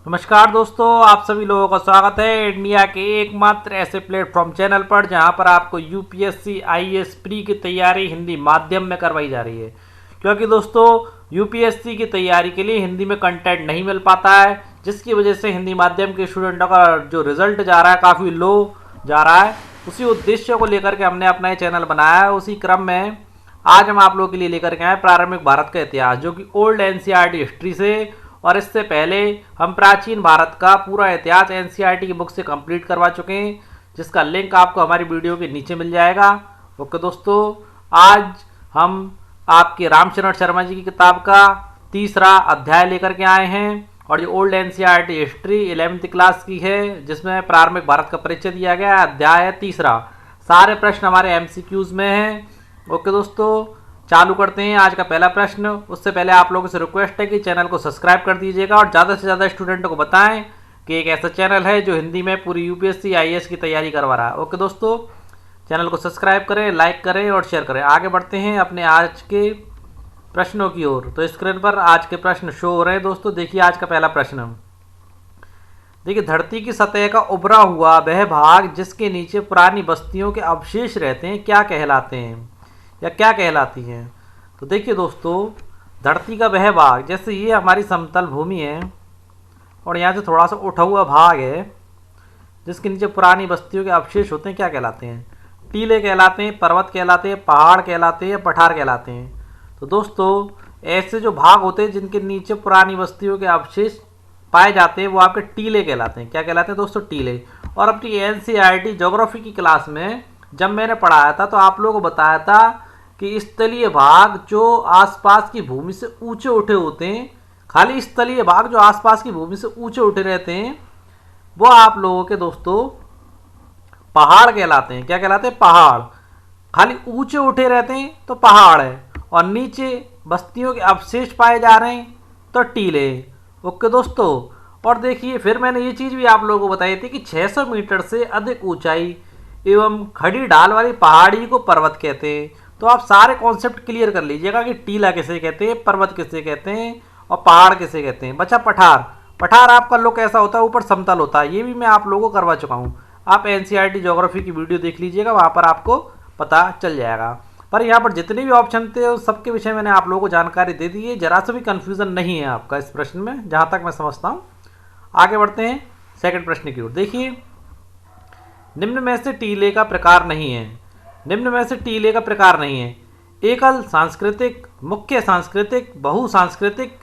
नमस्कार दोस्तों, आप सभी लोगों का स्वागत है इंडिया के एकमात्र ऐसे प्लेटफॉर्म चैनल पर जहां पर आपको यूपीएससी आईएएस प्री की तैयारी हिंदी माध्यम में करवाई जा रही है। क्योंकि दोस्तों यूपीएससी की तैयारी के लिए हिंदी में कंटेंट नहीं मिल पाता है, जिसकी वजह से हिंदी माध्यम के स्टूडेंटों का जो रिजल्ट जा रहा है काफ़ी लो जा रहा है। उसी उद्देश्य को लेकर के हमने अपना ये चैनल बनाया है। उसी क्रम में आज हम आप लोगों के लिए लेकर के आए प्रारंभिक भारत का इतिहास, जो कि ओल्ड एनसीईआरटी हिस्ट्री से, और इससे पहले हम प्राचीन भारत का पूरा इतिहास एनसीईआरटी की बुक से कंप्लीट करवा चुके हैं, जिसका लिंक आपको हमारी वीडियो के नीचे मिल जाएगा। ओके दोस्तों, आज हम आपके रामचरण शर्मा जी की किताब का तीसरा अध्याय लेकर के आए हैं, और ये ओल्ड एनसीईआरटी हिस्ट्री 11वीं क्लास की है, जिसमें प्रारंभिक भारत का परिचय दिया गया है। अध्याय है तीसरा। सारे प्रश्न हमारे एमसीक्यूज में हैं। ओके दोस्तों, चालू करते हैं आज का पहला प्रश्न। उससे पहले आप लोगों से रिक्वेस्ट है कि चैनल को सब्सक्राइब कर दीजिएगा और ज़्यादा से ज़्यादा स्टूडेंटों को बताएं कि एक ऐसा चैनल है जो हिंदी में पूरी यूपीएससी आईएएस की तैयारी करवा रहा है। ओके दोस्तों, चैनल को सब्सक्राइब करें, लाइक करें और शेयर करें। आगे बढ़ते हैं अपने आज के प्रश्नों की ओर। तो स्क्रीन पर आज के प्रश्न शो हो रहे हैं दोस्तों। देखिए आज का पहला प्रश्न। देखिए, धरती की सतह का उभरा हुआ वह भाग जिसके नीचे पुरानी बस्तियों के अवशेष रहते हैं क्या कहलाते हैं या क्या कहलाती हैं? तो देखिए दोस्तों, धरती का वह भाग, जैसे ये हमारी समतल भूमि है और यहाँ से थोड़ा सा उठा हुआ भाग है जिसके नीचे पुरानी बस्तियों के अवशेष होते हैं, क्या कहलाते हैं? टीले कहलाते हैं, पर्वत कहलाते हैं, पहाड़ कहलाते हैं, पठार कहलाते हैं। तो दोस्तों, ऐसे जो भाग होते हैं जिनके नीचे पुरानी बस्तियों के अवशेष पाए जाते हैं वो आपके टीले कहलाते हैं। क्या कहलाते हैं दोस्तों? टीले। और अपनी एनसीईआरटी ज्योग्राफी की क्लास में जब मैंने पढ़ाया था तो आप लोगों को बताया था कि स्थलीय भाग जो आसपास की भूमि से ऊंचे उठे होते हैं, खाली स्थलीय भाग जो आसपास की भूमि से ऊंचे उठे रहते हैं, वो आप लोगों के दोस्तों पहाड़ कहलाते हैं। क्या कहलाते हैं? पहाड़। खाली ऊंचे उठे रहते हैं तो पहाड़ है, और नीचे बस्तियों के अवशेष पाए जा रहे हैं तो टीले। ओके दोस्तों, और देखिए फिर मैंने ये चीज़ भी आप लोगों को बताई थी कि 600 मीटर से अधिक ऊंचाई एवं खड़ी ढाल वाली पहाड़ी को पर्वत कहते हैं। तो आप सारे कॉन्सेप्ट क्लियर कर लीजिएगा कि टीला किसे कहते हैं, पर्वत किसे कहते हैं और पहाड़ किसे कहते हैं। बचा पठार। पठार आपका लुक ऐसा होता है, ऊपर समतल होता है। ये भी मैं आप लोगों को करवा चुका हूँ। आप एनसीईआरटी ज्योग्राफी की वीडियो देख लीजिएगा, वहाँ पर आपको पता चल जाएगा। पर यहाँ पर जितने भी ऑप्शन थे उस सबके विषय मैंने आप लोगों को जानकारी दे दी है। जरा सा भी कन्फ्यूज़न नहीं है आपका इस प्रश्न में, जहाँ तक मैं समझता हूँ। आगे बढ़ते हैं सेकंड प्रश्न की ओर। देखिए, निम्न में से टीले का प्रकार नहीं है। निम्न में से टीले का प्रकार नहीं है। एकल सांस्कृतिक, मुख्य सांस्कृतिक, बहुसांस्कृतिक,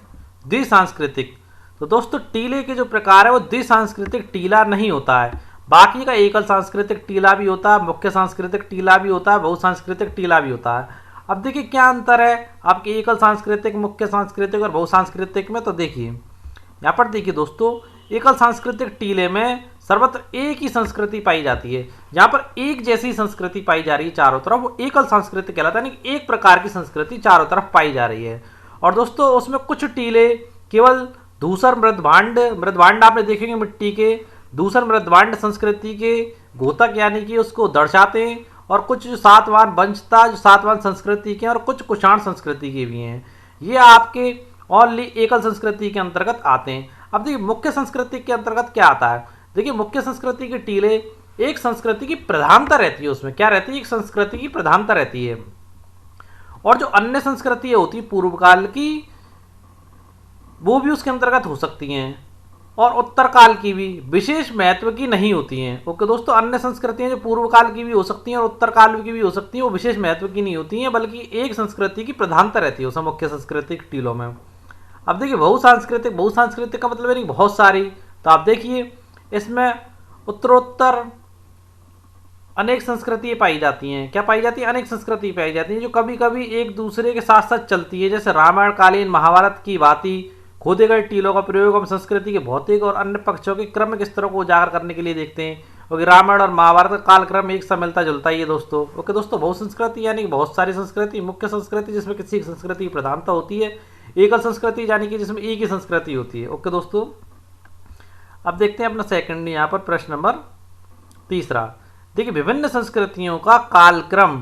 द्विसांस्कृतिक। तो दोस्तों, टीले के जो प्रकार है वो द्विसांस्कृतिक टीला नहीं होता है। बाकी का एकल सांस्कृतिक टीला भी होता है, मुख्य सांस्कृतिक टीला भी होता है, बहुसांस्कृतिक टीला भी होता है। अब देखिए क्या अंतर है आपके एकल सांस्कृतिक, मुख्य सांस्कृतिक और बहुसांस्कृतिक में। तो देखिए यहाँ पर देखिए दोस्तों, एकल सांस्कृतिक टीले में सर्वत्र एक ही संस्कृति पाई जाती है। जहाँ पर एक जैसी संस्कृति पाई जा रही है चारों तरफ, वो एकल संस्कृति कहलाता है। यानी एक प्रकार की संस्कृति चारों तरफ पाई जा रही है। और दोस्तों, उसमें कुछ टीले केवल धूसर मृदभांड, मृदभांड आपने देखेंगे मिट्टी के, धूसर मृदभांड संस्कृति के घोतक यानी कि उसको दर्शाते हैं। और कुछ जो सातवाहन वंशता, जो सातवाहन संस्कृति के, और कुछ कुषाण संस्कृति के भी हैं। ये आपके ओनली एकल संस्कृति के अंतर्गत आते हैं। अब देखिए मुख्य संस्कृति के अंतर्गत क्या आता है। देखिए, मुख्य संस्कृति के टीले एक संस्कृति की प्रधानता रहती है। उसमें क्या रहती है? एक संस्कृति की प्रधानता रहती है। और जो अन्य संस्कृति होती है पूर्व काल की, वो भी उसके अंतर्गत हो सकती हैं, और उत्तर काल की भी विशेष महत्व की नहीं होती हैं। ओके दोस्तों, अन्य संस्कृतियां जो पूर्व काल की भी हो सकती हैं और उत्तर काल की भी हो सकती हैं, वो विशेष महत्व की नहीं होती हैं, बल्कि एक संस्कृति की प्रधानता रहती है उसमें, मुख्य सांस्कृतिक टीलों में। अब देखिए बहुसांस्कृतिक, बहुसांस्कृतिक का मतलब है बहुत सारी। तो आप देखिए इसमें उत्तरोत्तर अनेक संस्कृतियाँ पाई जाती हैं। क्या पाई जाती है? अनेक संस्कृति पाई जाती हैं, जो कभी कभी एक दूसरे के साथ साथ चलती है। जैसे रामायण कालीन, महाभारत की भांति खोदे गए टीलों का प्रयोग हम संस्कृति के भौतिक और अन्य पक्षों के क्रमिक स्तरों को उजागर करने के लिए देखते हैं, क्योंकि रामायण और महाभारत का कालक्रम एक सा मिलता जुलता ही है दोस्तों। ओके दोस्तों, बहुसंस्कृति यानी कि बहुत सारी संस्कृति, मुख्य संस्कृति जिसमें किसी एक संस्कृति की प्रधानता होती है, एकल संस्कृति यानी कि जिसमें एक ही संस्कृति होती है। ओके दोस्तों, अब देखते हैं अपना सेकंड यहाँ पर प्रश्न नंबर तीसरा। देखिए, विभिन्न संस्कृतियों का कालक्रम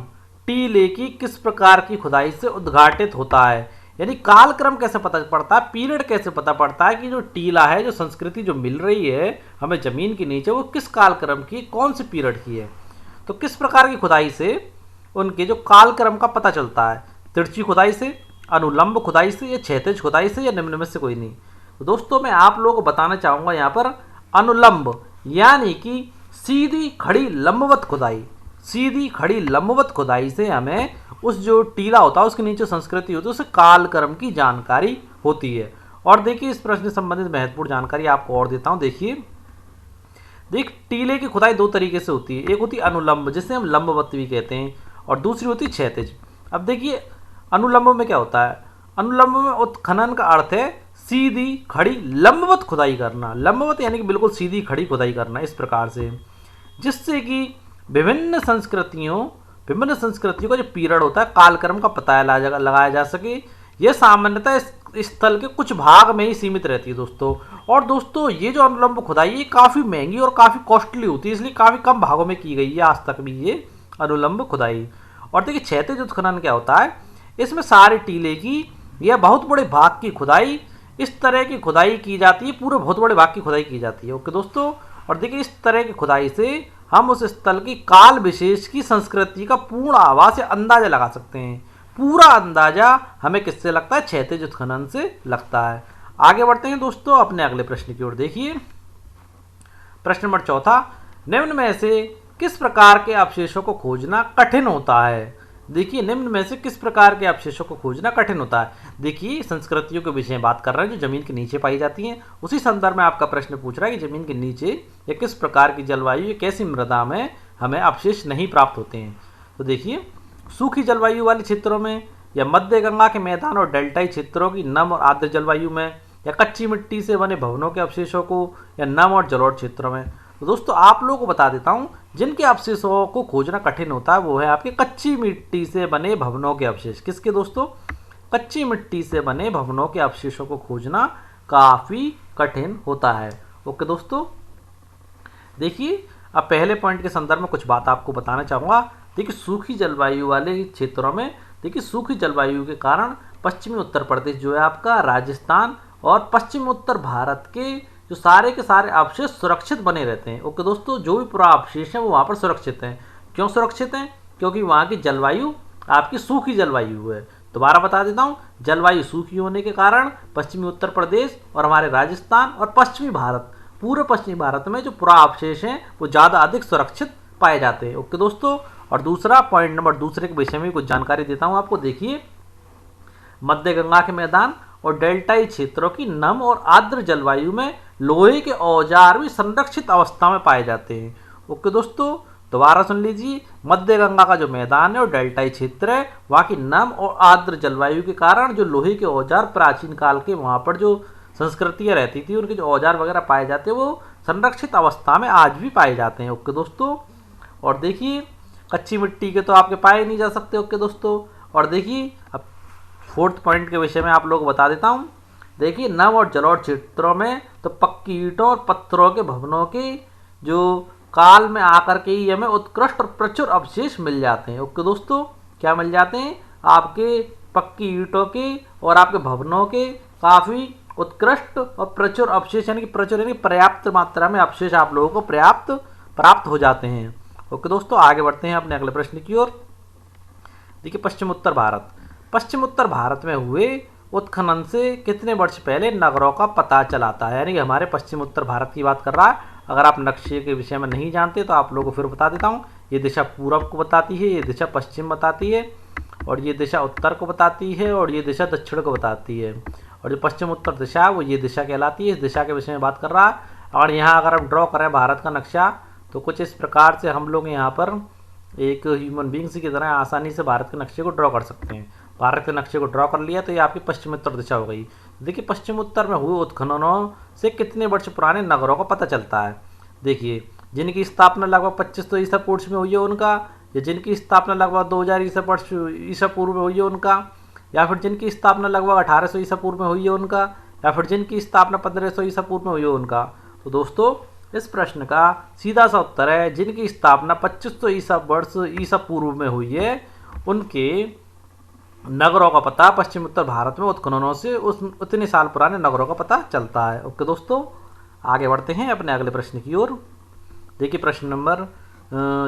टीले की किस प्रकार की खुदाई से उद्घाटित होता है यानी कालक्रम कैसे पता पड़ता है, पीरियड कैसे पता पड़ता है कि जो टीला है, जो संस्कृति जो मिल रही है हमें जमीन के नीचे, वो किस कालक्रम की, कौन से पीरियड की है। तो किस प्रकार की खुदाई से उनके जो कालक्रम का पता चलता है, तिरछी खुदाई से, अनुलंब खुदाई से, या क्षैतिज खुदाई से, या निम्न में से कोई नहीं। तो दोस्तों मैं आप लोगों को बताना चाहूँगा यहाँ पर अनुलंब यानी कि सीधी खड़ी लंबवत खुदाई, सीधी खड़ी लंबवत खुदाई से हमें उस जो टीला होता है उसके नीचे संस्कृति होती है उसे कालक्रम की जानकारी होती है। और देखिए इस प्रश्न से संबंधित महत्वपूर्ण जानकारी आपको और देता हूँ। देखिए टीले की खुदाई दो तरीके से होती है, एक होती है अनुलंब जिसे हम लंबवत भी कहते हैं, और दूसरी होती है क्षैतिज। अब देखिए अनुलंब में क्या होता है, अनुलंब में उत्खनन का अर्थ है सीधी खड़ी लंबवत खुदाई करना, लंबवत यानी कि बिल्कुल सीधी खड़ी खुदाई करना इस प्रकार से, जिससे कि विभिन्न संस्कृतियों का जो पीरियड होता है, कालक्रम का पता लगाया जा सके। यह सामान्यतः स्थल के कुछ भाग में ही सीमित रहती है दोस्तों। और दोस्तों ये जो अनुलंब खुदाई ये काफ़ी महंगी और काफ़ी कॉस्टली होती है, इसलिए काफ़ी कम भागों में की गई है आज तक भी ये अनुलंब खुदाई। और देखिए क्षैतिज उत्खनन क्या होता है, इसमें सारे टीले की या बहुत बड़े भाग की खुदाई, इस तरह की खुदाई की जाती है, पूरे बहुत बड़े भाग की खुदाई की जाती है। ओके दोस्तों, और देखिए इस तरह की खुदाई से हम उस स्थल की काल विशेष की संस्कृति का पूर्ण आभास या अंदाजा लगा सकते हैं। पूरा अंदाजा हमें किससे लगता है, क्षैतिज उत्खनन से लगता है। आगे बढ़ते हैं दोस्तों अपने अगले प्रश्न की ओर। देखिए प्रश्न नंबर चौथा, निम्न में से किस प्रकार के अवशेषों को खोजना कठिन होता है। देखिए निम्न में से किस प्रकार के अवशेषों को खोजना कठिन होता है। देखिए संस्कृतियों के विषय में बात कर रहे हैं जो जमीन के नीचे पाई जाती हैं, उसी संदर्भ में आपका प्रश्न पूछ रहा है कि जमीन के नीचे या किस प्रकार की जलवायु या कैसी मृदा में हमें अवशेष नहीं प्राप्त होते हैं। तो देखिए सूखी जलवायु वाले क्षेत्रों में, या मध्य गंगा के मैदान और डेल्टाई क्षेत्रों की नम और आर्द्र जलवायु में, या कच्ची मिट्टी से बने भवनों के अवशेषों को, या नम और जलोढ़ क्षेत्रों में। तो दोस्तों आप लोगों को बता देता हूँ जिनके अवशेषों को खोजना कठिन होता है वो है आपके कच्ची मिट्टी से बने भवनों के अवशेष। किसके दोस्तों, कच्ची मिट्टी से बने भवनों के अवशेषों को खोजना काफ़ी कठिन होता है। ओके दोस्तों, देखिए अब पहले पॉइंट के संदर्भ में कुछ बात आपको बताना चाहूँगा। देखिए सूखी जलवायु वाले क्षेत्रों में, देखिए सूखी जलवायु के कारण पश्चिमी उत्तर प्रदेश जो है आपका, राजस्थान और पश्चिम उत्तर भारत के जो सारे के सारे अवशेष सुरक्षित बने रहते हैं। ओके दोस्तों, जो भी पूरा अवशेष है वो वहाँ पर सुरक्षित हैं। क्यों सुरक्षित हैं, क्योंकि वहाँ की जलवायु आपकी सूखी जलवायु है। दोबारा बता देता हूँ, जलवायु सूखी होने के कारण पश्चिमी उत्तर प्रदेश और हमारे राजस्थान और पश्चिमी भारत, पूरे पश्चिमी भारत में जो पूरा अवशेष हैं वो ज़्यादा अधिक सुरक्षित पाए जाते हैं। ओके दोस्तों, और दूसरा पॉइंट नंबर दूसरे के विषय में कुछ जानकारी देता हूँ आपको। देखिए मध्य गंगा के मैदान और डेल्टाई क्षेत्रों की नम और आर्द्र जलवायु में लोहे के औजार भी संरक्षित अवस्था में पाए जाते हैं। ओके दोस्तों, दोबारा सुन लीजिए, मध्य गंगा का जो मैदान है और डेल्टाई क्षेत्र है, वहाँ की नम और आर्द्र जलवायु के कारण जो लोहे के औजार प्राचीन काल के वहाँ पर जो संस्कृतियाँ रहती थी, उनके जो औजार वगैरह पाए जाते हैं वो संरक्षित अवस्था में आज भी पाए जाते हैं। ओके दोस्तों, और देखिए कच्ची मिट्टी के तो आपके पाए नहीं जा सकते। ओके दोस्तों, और देखिए अब फोर्थ पॉइंट के विषय में आप लोग बता देता हूँ। देखिए नम और जलोढ़ क्षेत्रों में तो पक्की ईंटों और पत्थरों के भवनों के जो काल में आकर के ही हमें उत्कृष्ट और प्रचुर अवशेष मिल जाते हैं। ओके दोस्तों, क्या मिल जाते हैं, आपके पक्की ईंटों के और आपके भवनों के काफ़ी उत्कृष्ट और प्रचुर अवशेष, यानी कि प्रचुर यानी पर्याप्त मात्रा में अवशेष आप लोगों को प्राप्त हो जाते हैं। ओके दोस्तों, आगे बढ़ते हैं अपने अगले प्रश्न की ओर। देखिए पश्चिम उत्तर भारत में हुए उत्खनन से कितने वर्ष पहले नगरों का पता चलाता है, यानी कि हमारे पश्चिम उत्तर भारत की बात कर रहा है। अगर आप नक्शे के विषय में नहीं जानते तो आप लोगों को फिर बता देता हूँ। ये दिशा पूरब को बताती है, ये दिशा पश्चिम बताती है, और ये दिशा उत्तर को बताती है, और ये दिशा दक्षिण को बताती है। और जो पश्चिम उत्तर दिशा है वो ये दिशा कहलाती है। इस दिशा के विषय में बात कर रहा है। और यहाँ अगर हम ड्रॉ करें भारत का नक्शा तो कुछ इस प्रकार से हम लोग यहाँ पर एक ह्यूमन बींग्स की तरह आसानी से भारत के नक्शे को ड्रॉ कर सकते हैं। भारत के नक्शे को ड्रॉ कर लिया तो ये आपकी पश्चिम उत्तर दिशा हो गई। देखिए पश्चिम उत्तर में हुए उत्खननों से कितने वर्ष पुराने नगरों का पता चलता है। देखिए जिनकी स्थापना लगभग 2500 ईसा पूर्व में हुई है उनका, या जिनकी स्थापना लगभग 2000 ईसा पूर्व में हुई है उनका, या फिर जिनकी स्थापना लगभग 1800 ईसा पूर्व में हुई है उनका, या फिर जिनकी स्थापना 1500 ईसा पूर्व में हुई है उनका। तो दोस्तों इस प्रश्न का सीधा सा उत्तर है जिनकी स्थापना 2500 ईसा पूर्व में हुई है नगरों का पता पश्चिम उत्तर भारत में उत्खननों से उस उतने साल पुराने नगरों का पता चलता है। ओके दोस्तों, आगे बढ़ते हैं अपने अगले प्रश्न की ओर। देखिए प्रश्न नंबर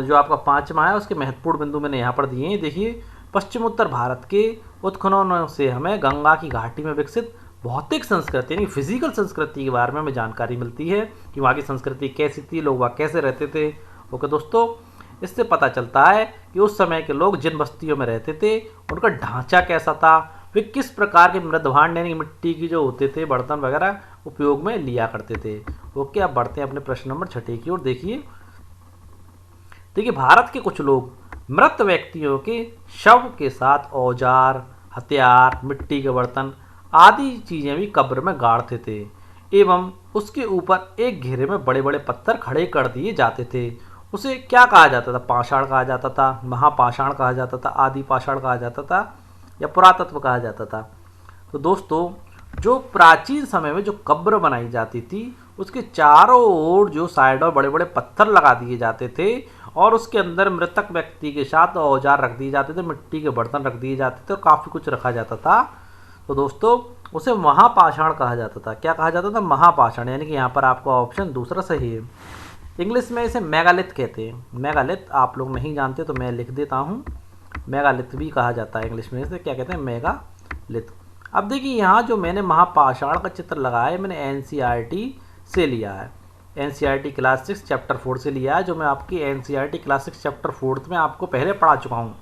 जो आपका 5वां है उसके महत्वपूर्ण बिंदु मैंने यहाँ पर दिए हैं। देखिए, पश्चिम उत्तर भारत के उत्खननों से हमें गंगा की घाटी में विकसित भौतिक संस्कृति यानी फिजिकल संस्कृति के बारे में हमें जानकारी मिलती है कि वहाँ की संस्कृति कैसी थी, लोग वहाँ कैसे रहते थे। ओके दोस्तों, इससे पता चलता है कि उस समय के लोग जिन बस्तियों में रहते थे उनका ढांचा कैसा था, वे किस प्रकार के मृदभांड यानी मिट्टी की जो होते थे बर्तन वगैरह उपयोग में लिया करते थे। ओके, अब बढ़ते हैं अपने प्रश्न नंबर 6 की ओर। देखिए भारत के कुछ लोग मृत व्यक्तियों के शव के साथ औजार, हथियार, मिट्टी के बर्तन आदि चीजें भी कब्र में गाड़ते थे एवं उसके ऊपर एक घेरे में बड़े बड़े पत्थर खड़े कर दिए जाते थे। उसे क्या कहा जाता था? पाषाण कहा जाता था, महापाषाण कहा जाता था, आदि पाषाण कहा जाता था या पुरातत्व कहा जाता था। तो दोस्तों, जो प्राचीन समय में जो कब्र बनाई जाती थी उसके चारों ओर जो साइडों बड़े बड़े पत्थर लगा दिए जाते थे और उसके अंदर मृतक व्यक्ति के साथ औजार रख दिए जाते थे, मिट्टी के बर्तन रख दिए जाते थे और काफ़ी कुछ रखा जाता था। तो दोस्तों, उसे महापाषाण कहा जाता था। क्या कहा जाता था? महापाषाण। यानी कि यहाँ पर आपका ऑप्शन दूसरा सही है। इंग्लिश में इसे मेगालिथ कहते हैं। मेगालिथ आप लोग नहीं जानते तो मैं लिख देता हूँ, मेगालिथ भी कहा जाता है इंग्लिश में। इसे क्या कहते हैं? मेगालिथ। अब देखिए, यहाँ जो मैंने महापाषाण का चित्र लगाया है मैंने एनसीईआरटी से लिया है, एनसीईआरटी क्लास 6 चैप्टर 4 से लिया है, जो मैं आपकी एनसीईआरटी क्लास 6 चैप्टर 4 में आपको पहले पढ़ा चुका हूँ।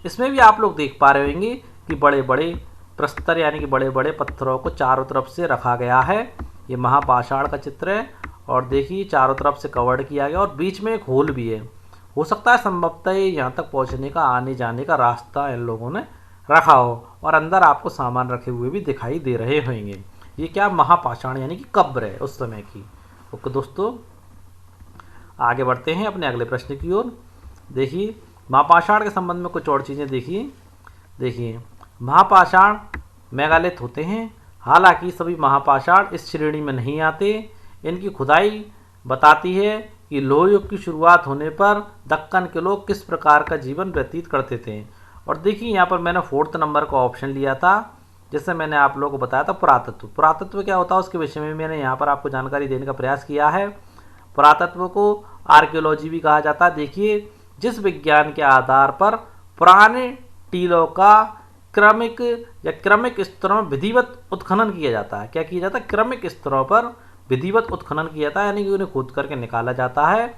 इसमें भी आप लोग देख पा रहे होंगे कि बड़े बड़े प्रस्तर यानी कि बड़े बड़े पत्थरों को चारों तरफ से रखा गया है। ये महापाषाण का चित्र है और देखिए चारों तरफ से कवर्ड किया गया और बीच में एक होल भी है। हो सकता है संभवतः यहाँ तक पहुँचने का आने जाने का रास्ता इन लोगों ने रखा हो और अंदर आपको सामान रखे हुए भी दिखाई दे रहे होंगे। ये क्या? महापाषाण यानी कि कब्र है उस समय की। ओके दोस्तों, आगे बढ़ते हैं अपने अगले प्रश्न की ओर। देखिए, महापाषाण के संबंध में कुछ और चीज़ें देखिए महापाषाण मेगालिथ होते हैं। हालांकि सभी महापाषाण इस श्रेणी में नहीं आते। इनकी खुदाई बताती है कि लोह युग की शुरुआत होने पर दक्कन के लोग किस प्रकार का जीवन व्यतीत करते थे। और देखिए यहाँ पर मैंने 4th नंबर का ऑप्शन लिया था, जिससे मैंने आप लोगों को बताया था पुरातत्व। पुरातत्व क्या होता है उसके विषय में मैंने यहाँ पर आपको जानकारी देने का प्रयास किया है। पुरातत्व को आर्कियोलॉजी भी कहा जाता है। देखिए, जिस विज्ञान के आधार पर पुराने टीलों का क्रमिक स्तरों में विधिवत उत्खनन किया जाता है। क्या किया जाता है? क्रमिक स्तरों पर विधिवत उत्खनन किया जाता है, यानी कि उन्हें खोद करके निकाला जाता है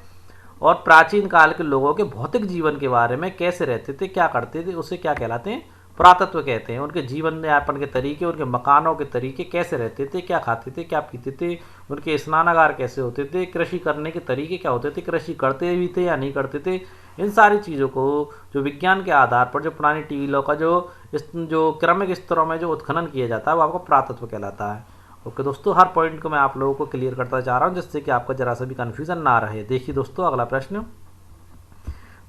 और प्राचीन काल के लोगों के भौतिक जीवन के बारे में कैसे रहते थे, क्या करते थे, उसे क्या कहलाते हैं? पुरातत्व कहते हैं। उनके जीवन यापन के तरीके, उनके मकानों के तरीके, कैसे रहते थे, क्या खाते थे, क्या पीते थे, उनके स्नानागार कैसे होते थे, कृषि करने के तरीके क्या होते थे, कृषि करते भी थे या नहीं करते थे, इन सारी चीज़ों को जो विज्ञान के आधार पर जो पुरानी टीलों का जो क्रमिक स्तरों में जो उत्खनन किया जाता है वो आपको पुरातत्व कहलाता है। ओके दोस्तों, हर पॉइंट को मैं आप लोगों को क्लियर करता जा रहा हूँ जिससे कि आपका जरा सा भी कन्फ्यूजन ना रहे। देखिए दोस्तों, अगला प्रश्न।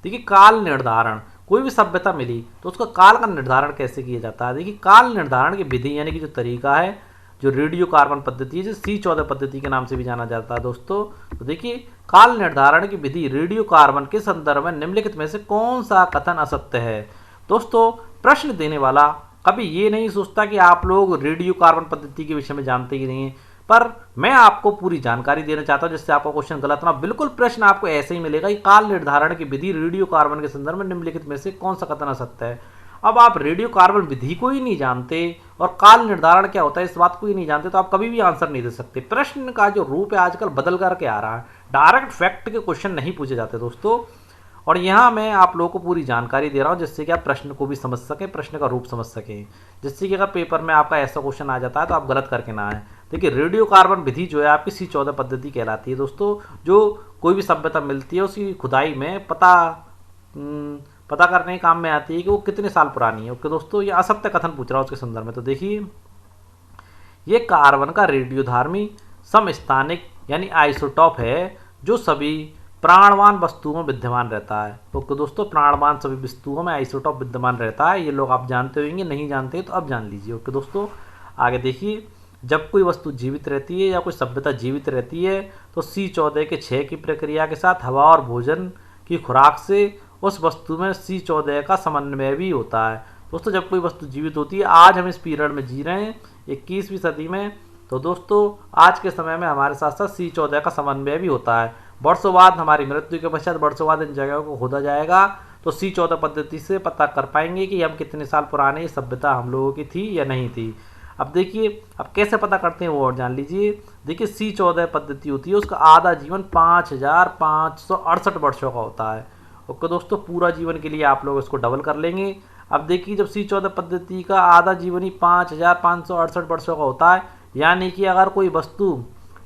देखिए, काल निर्धारण। कोई भी सभ्यता मिली तो उसका काल का निर्धारण कैसे किया जाता है? देखिए, काल निर्धारण की विधि यानी कि जो तरीका है, जो रेडियो कार्बन पद्धति है, जो C14 पद्धति के नाम से भी जाना जाता है दोस्तों। तो देखिए, काल निर्धारण की विधि रेडियो कार्बन के संदर्भ में निम्नलिखित में से कौन सा कथन असत्य है? दोस्तों, प्रश्न देने वाला कभी ये नहीं सोचता कि आप लोग रेडियो कार्बन पद्धति के विषय में जानते ही नहीं हैं, पर मैं आपको पूरी जानकारी देना चाहता हूं जिससे आपका क्वेश्चन गलत ना। बिल्कुल प्रश्न आपको ऐसे ही मिलेगा कि काल निर्धारण की विधि रेडियो कार्बन के संदर्भ में निम्नलिखित में से कौन सा कथन असत्य है। अब आप रेडियो कार्बन विधि को ही नहीं जानते और काल निर्धारण क्या होता है इस बात को ही नहीं जानते, तो आप कभी भी आंसर नहीं दे सकते। प्रश्न का जो रूप है आजकल बदल करके आ रहा है, डायरेक्ट फैक्ट के क्वेश्चन नहीं पूछे जाते दोस्तों। और यहाँ मैं आप लोगों को पूरी जानकारी दे रहा हूँ जिससे कि आप प्रश्न को भी समझ सकें, प्रश्न का रूप समझ सकें, जिससे कि अगर पेपर में आपका ऐसा क्वेश्चन आ जाता है तो आप गलत करके ना आए। देखिए, रेडियो कार्बन विधि जो है आपकी C14 पद्धति कहलाती है दोस्तों। जो कोई भी सभ्यता मिलती है उसकी खुदाई में पता करने के काम में आती है कि वो कितने साल पुरानी है। ओके दोस्तों, ये असत्य कथन पूछ रहा है उसके संदर्भ में। तो देखिए, ये कार्बन का रेडियोधर्मी समस्थानिक यानी आइसोटॉप है जो सभी प्राणवान वस्तुओं में विद्यमान रहता है। तो दोस्तों, प्राणवान सभी वस्तुओं में आइसोटॉप विद्यमान रहता है। ये लोग आप जानते होंगे, नहीं जानते तो अब जान लीजिए। ओके दोस्तों, आगे देखिए, जब कोई वस्तु जीवित रहती है या कोई सभ्यता जीवित रहती है तो C14 के 6 की प्रक्रिया के साथ हवा और भोजन की खुराक से उस वस्तु में C14 का समन्वय भी होता है। दोस्तों जब कोई वस्तु जीवित होती है, आज हम इस पीरियड में जी रहे हैं 21वीं सदी में, तो दोस्तों आज के समय में हमारे साथ साथ C14 का समन्वय भी होता है। वर्षों बाद हमारी मृत्यु के पश्चात वर्षों बाद इन जगहों को खोदा जाएगा, तो C14 पद्धति से पता कर पाएंगे कि हम कितने साल पुराने ये सभ्यता हम लोगों की थी या नहीं थी। अब देखिए, अब कैसे पता करते हैं वो और जान लीजिए। देखिए C14 पद्धति होती है, उसका आधा जीवन 5568 वर्षों का होता है। ओके दोस्तों, पूरा जीवन के लिए आप लोग इसको डबल कर लेंगे। अब देखिए, जब C14 पद्धति का आधा जीवन ही 5568 वर्षों का होता है, यानी कि अगर कोई वस्तु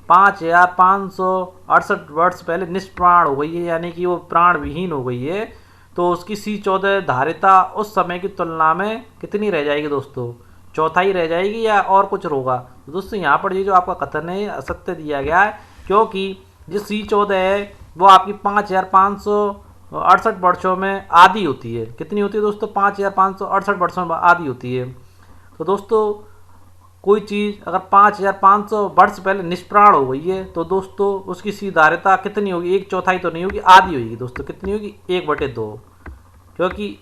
5568 वर्ष पहले निष्प्राण हो गई है, यानी कि वो प्राण विहीन हो गई है, तो उसकी C14 धारिता उस समय की तुलना में कितनी रह जाएगी दोस्तों? चौथाई रह जाएगी या और कुछ होगा? तो दोस्तों यहाँ पर ये जो आपका कथन है असत्य दिया गया है, क्योंकि जो C14 है वो आपकी 5568 वर्षों में आधी होती है। कितनी होती है दोस्तों? 5568 वर्षों में आधी होती है। तो दोस्तों कोई चीज़ अगर 5500 वर्ष पहले निष्प्राण हो गई है, तो दोस्तों उसकी सी धारिता कितनी होगी? 1/4 तो नहीं होगी, आधी होगी दोस्तों। कितनी होगी? 1/2, क्योंकि